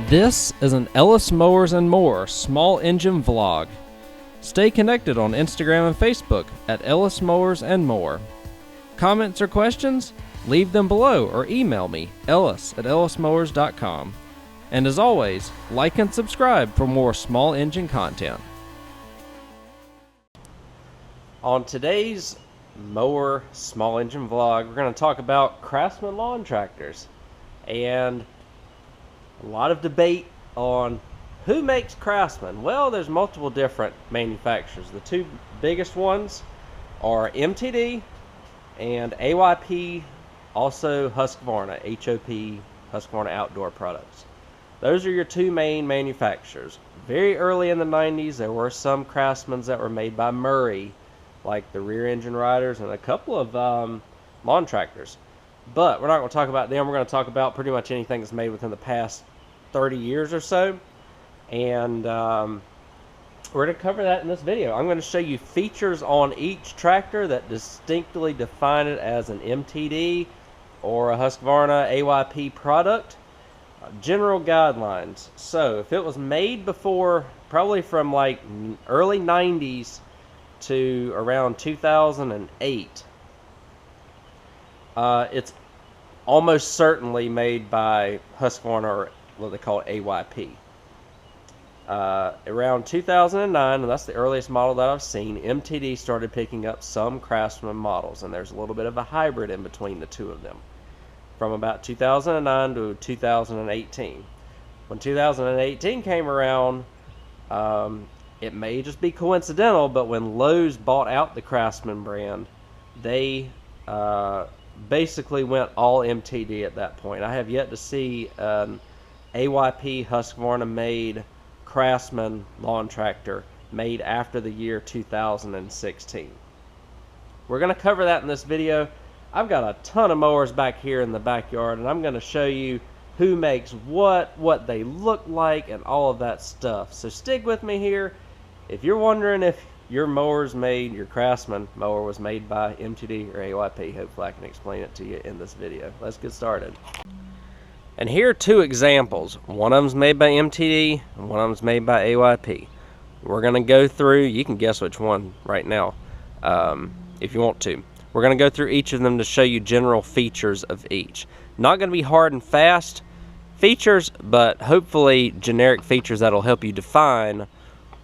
This is an Ellis Mowers and More small engine vlog. Stay connected on Instagram and Facebook at Ellis Mowers and More. Comments or questions? Leave them below or email me, ellis@ellismowers.com. And as always, like and subscribe for more small engine content. On today's mower small engine vlog, we're going to talk about Craftsman lawn tractors. And a lot of debate on who makes Craftsman. Well, there's multiple different manufacturers. The two biggest ones are MTD and AYP, also Husqvarna, HOP, Husqvarna Outdoor Products. Those are your two main manufacturers. Very early in the 90s, there were some Craftsmans that were made by Murray, like the rear engine riders and a couple of lawn tractors. But we're not going to talk about them. We're going to talk about pretty much anything that's made within the past 30 years or so. And we're going to cover that in this video. I'm going to show you features on each tractor that distinctly define it as an MTD or a Husqvarna AYP product. General guidelines. So if it was made before, probably from like early 90s to around 2008, it's almost certainly made by Husqvarna, or what they call AYP. Around 2009, and that's the earliest model that I've seen, MTD started picking up some Craftsman models, and there's a little bit of a hybrid in between the two of them, from about 2009 to 2018. When 2018 came around, it may just be coincidental, but when Lowe's bought out the Craftsman brand, they basically went all MTD at that point. I have yet to see an AYP Husqvarna made Craftsman lawn tractor made after the year 2016. We're going to cover that in this video. I've got a ton of mowers back here in the backyard, and I'm going to show you who makes what they look like, and all of that stuff. So stick with me here. If you're wondering if your mower's made, your Craftsman mower was made by MTD or AYP, hopefully I can explain it to you in this video. Let's get started. And here are two examples. One of them's made by MTD, and one of them's made by AYP. We're going to go through, you can guess which one right now if you want to. We're going to go through each of them to show you general features of each. Not going to be hard and fast features, but hopefully generic features that'll help you define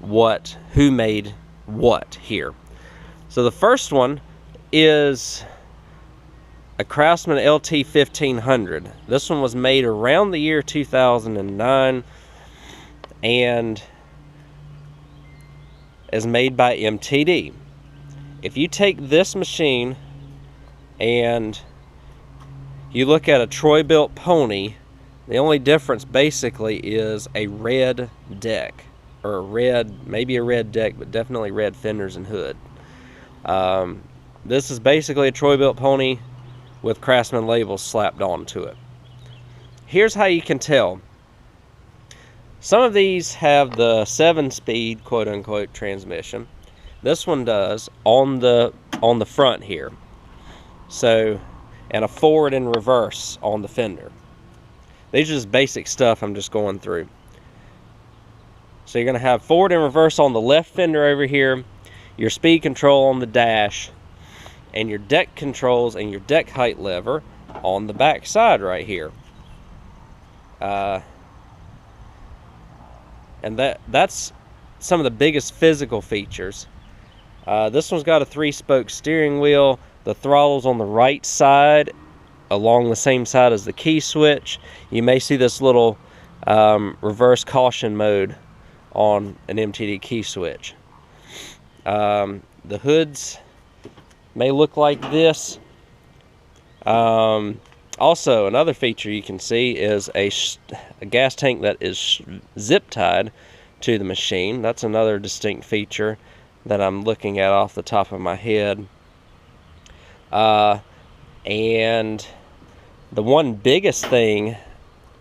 who made what here. So the first one is a Craftsman LT 1500. This one was made around the year 2009 and is made by MTD. If you take this machine and you look at a Troy-built pony, the only difference basically is a red deck, or maybe a red deck, but definitely red fenders and hood. This is basically a Troy-built pony with Craftsman labels slapped onto it. Here's how you can tell. Some of these have the 7-speed quote-unquote transmission. This one does on the front here. So, and a forward and reverse on the fender. These are just basic stuff I'm just going through. So you're going to have forward and reverse on the left fender over here, your speed control on the dash, and your deck controls and your deck height lever on the back side right here. And that's some of the biggest physical features. This one's got a 3-spoke steering wheel. The throttle's on the right side, along the same side as the key switch. You may see this little reverse caution mode on an MTD key switch. The hoods may look like this. Also, another feature you can see is a gas tank that is zip tied to the machine. That's another distinct feature that I'm looking at off the top of my head. And the one biggest thing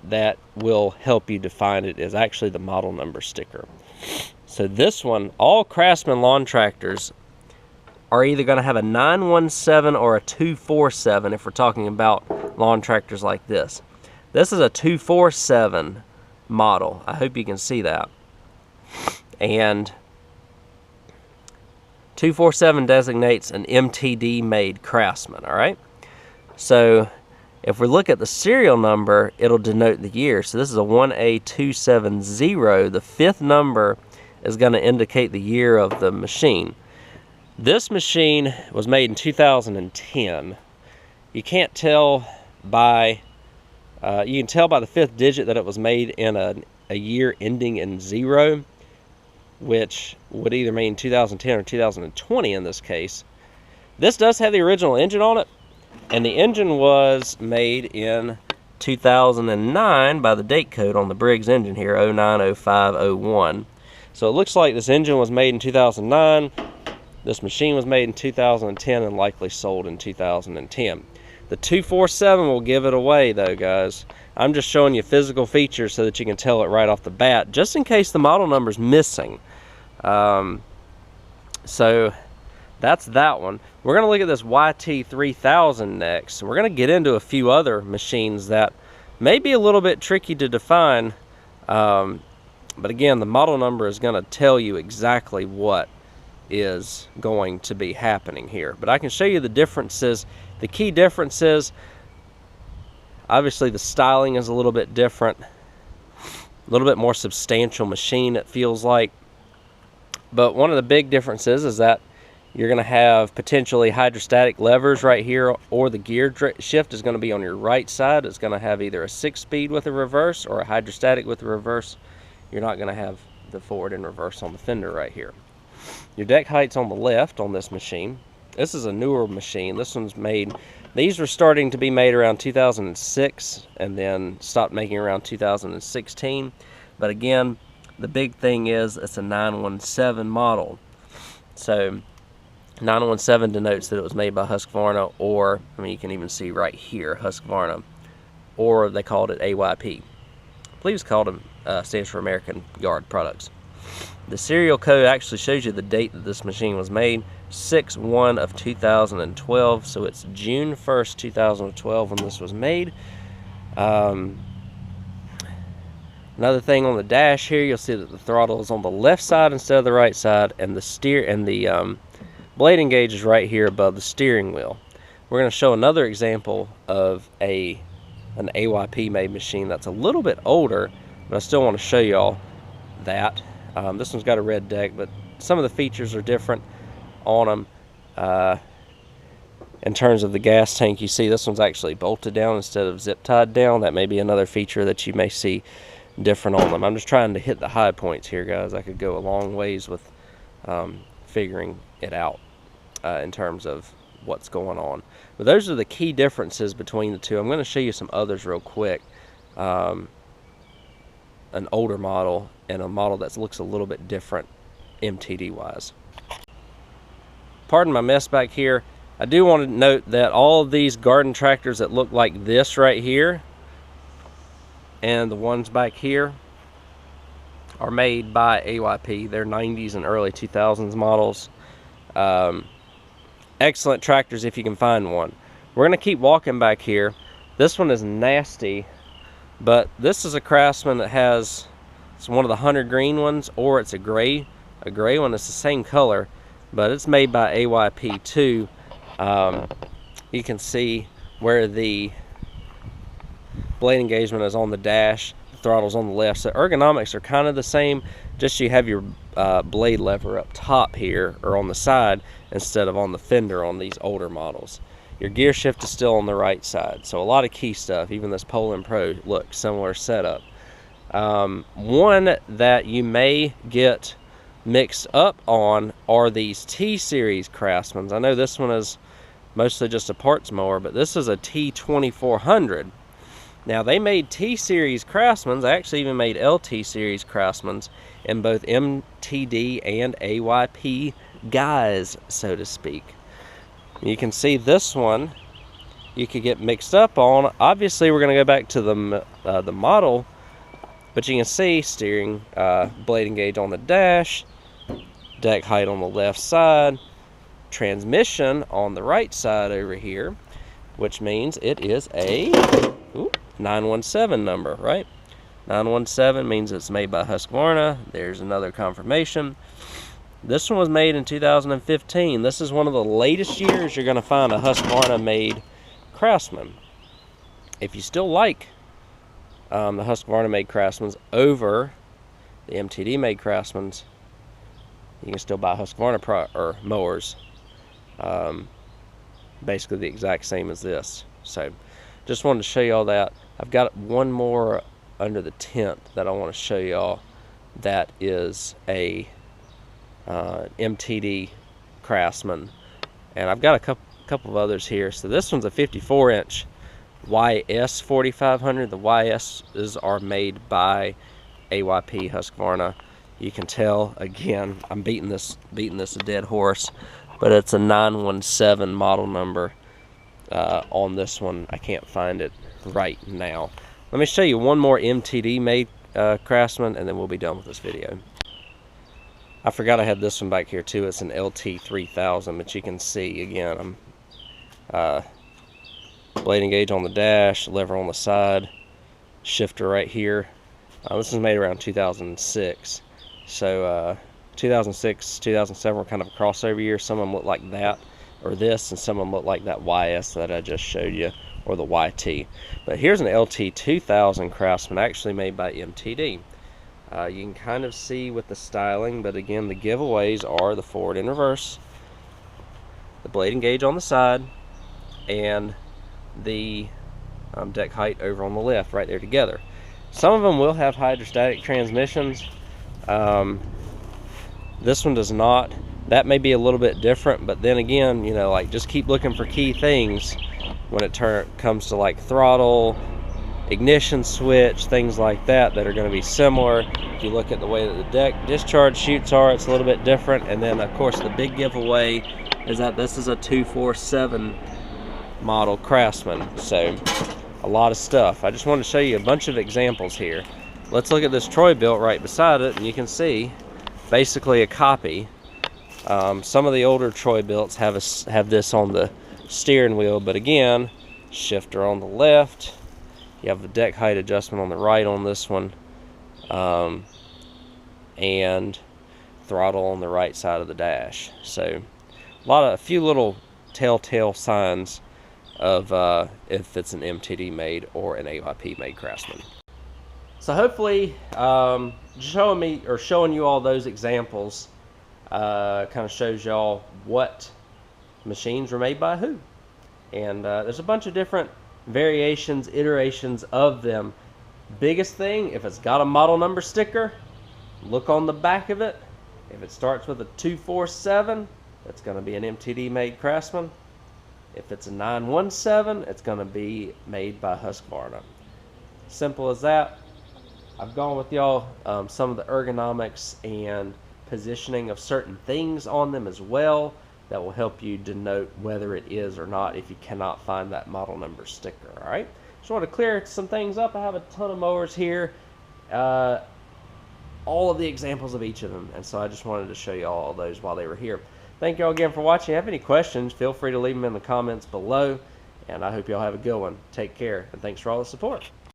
that will help you define it is actually the model number sticker. So this one, all Craftsman lawn tractors are either going to have a 917 or a 247 if we're talking about lawn tractors like this. This is a 247 model. I hope you can see that. And 247 designates an MTD made Craftsman, all right? So if we look at the serial number, it'll denote the year. So this is a 1A270. The fifth number is going to indicate the year of the machine. This machine was made in 2010. You can't tell by, you can tell by the fifth digit that it was made in a year ending in 0, which would either mean 2010 or 2020 in this case. This does have the original engine on it, and the engine was made in 2009 by the date code on the Briggs engine here, 090501. So it looks like this engine was made in 2009, this machine was made in 2010 and likely sold in 2010. The 247 will give it away though, guys. I'm just showing you physical features so that you can tell it right off the bat, just in case the model number is missing. So that's that one. We're going to look at this YT3000 next. We're going to get into a few other machines that may be a little bit tricky to define, but again, the model number is going to tell you exactly what is going to be happening here. But I can show you the differences. The key differences, obviously the styling is a little bit different, a little bit more substantial machine it feels like. But one of the big differences is that you're going to have potentially hydrostatic levers right here, or the gear shift is going to be on your right side. It's going to have either a 6-speed with a reverse or a hydrostatic with a reverse. You're not going to have the forward and reverse on the fender right here. Your deck height's on the left on this machine. This is a newer machine. This one's made, these were starting to be made around 2006 and then stopped making around 2016. But again, the big thing is it's a 917 model. So 917 denotes that it was made by Husqvarna, or, I mean, you can even see right here, Husqvarna, or they called it AYP. I believe it's called, stands for American Yard Products. The serial code actually shows you the date that this machine was made, 6/1 of 2012, so it's June 1st, 2012 when this was made. Another thing on the dash here, you'll see that the throttle is on the left side instead of the right side, and the blade engage is right here above the steering wheel. We're going to show another example of an AYP made machine that's a little bit older, but I still want to show y'all that. This one's got a red deck, but some of the features are different on them. In terms of the gas tank, you see this one's actually bolted down instead of zip tied down. That may be another feature that you may see different on them. I'm just trying to hit the high points here, guys. I could go a long ways with figuring it out in terms of what's going on. But those are the key differences between the two. I'm going to show you some others real quick. An older model and a model that looks a little bit different MTD wise. Pardon my mess back here. I do want to note that all of these garden tractors that look like this right here and the ones back here are made by AYP. They're 90s and early 2000s models. Excellent tractors if you can find one. We're going to keep walking back here. This one is nasty, but this is a Craftsman that has, it's one of the hunter green ones, or it's a gray one. It's the same color, but it's made by AYP too. You can see where the blade engagement is on the dash, the throttle's on the left. So ergonomics are kind of the same, just you have your blade lever up top here, or on the side, instead of on the fender on these older models. Your gear shift is still on the right side. So a lot of key stuff. Even this Poland Pro, look, similar setup. One that you may get mixed up on are these T-Series Craftsmans. I know this one is mostly just a parts mower, but this is a T2400. Now, they made T-Series Craftsmans. They actually even made LT-Series Craftsmans in both MTD and AYP guys, so to speak. You can see this one you could get mixed up on. Obviously, we're going to go back to the model, but you can see steering, blade engage on the dash, deck height on the left side, transmission on the right side over here, which means it is a 917 number, right? 917 means it's made by Husqvarna. There's another confirmation. This one was made in 2015. This is one of the latest years you're going to find a Husqvarna made Craftsman. If you still like the Husqvarna made Craftsmans over the MTD made Craftsmans, you can still buy Husqvarna mowers. Basically the exact same as this. So just wanted to show you all that. I've got one more under the tent that I want to show y'all. That is a MTD Craftsman, and I've got a couple of others here. So this one's a 54-inch YS 4500. The YS's are made by AYP Husqvarna. You can tell, again, I'm beating this a dead horse, but it's a 917 model number on this one. I can't find it right now. Let me show you one more MTD made Craftsman, and then we'll be done with this video. I forgot I had this one back here too. It's an LT 3000, but you can see again, I'm blade engage on the dash, lever on the side, shifter right here. This was made around 2006. So 2006, 2007 were kind of a crossover year. Some of them look like that, or this, and some of them look like that YS that I just showed you, or the YT. But here's an LT 2000 Craftsman, actually made by MTD. You can kind of see with the styling, but again, the giveaways are the forward and reverse, the blade engage on the side, and the deck height over on the left, right there together. Some of them will have hydrostatic transmissions. This one does not. That may be a little bit different, but then again, you know, like, just keep looking for key things when it comes to like throttle, ignition switch, things like that are going to be similar. If you look at the way that the deck discharge chutes are, it's a little bit different. And then of course the big giveaway is that this is a 247 model Craftsman. So a lot of stuff. I just wanted to show you a bunch of examples here. Let's look at this Troy built right beside it, and you can see basically a copy. Some of the older Troy builts have this on the steering wheel, but again, shifter on the left. You have the deck height adjustment on the right on this one, and throttle on the right side of the dash. So a few little telltale signs of if it's an MTD made or an AYP made Craftsman. So hopefully showing you all those examples kind of shows y'all what machines were made by who. And there's a bunch of different variations, iterations of them. Biggest thing, if it's got a model number sticker, look on the back of it. If it starts with a 247, it's going to be an MTD made Craftsman. If it's a 917, it's going to be made by Husqvarna. Simple as that. I've gone with y'all some of the ergonomics and positioning of certain things on them as well that will help you denote whether it is or not if you cannot find that model number sticker. All right, just want to clear some things up. I have a ton of mowers here, all of the examples of each of them, and so I just wanted to show you all those while they were here. Thank you all again for watching. If you have any questions, feel free to leave them in the comments below, and I hope you all have a good one. Take care, and thanks for all the support.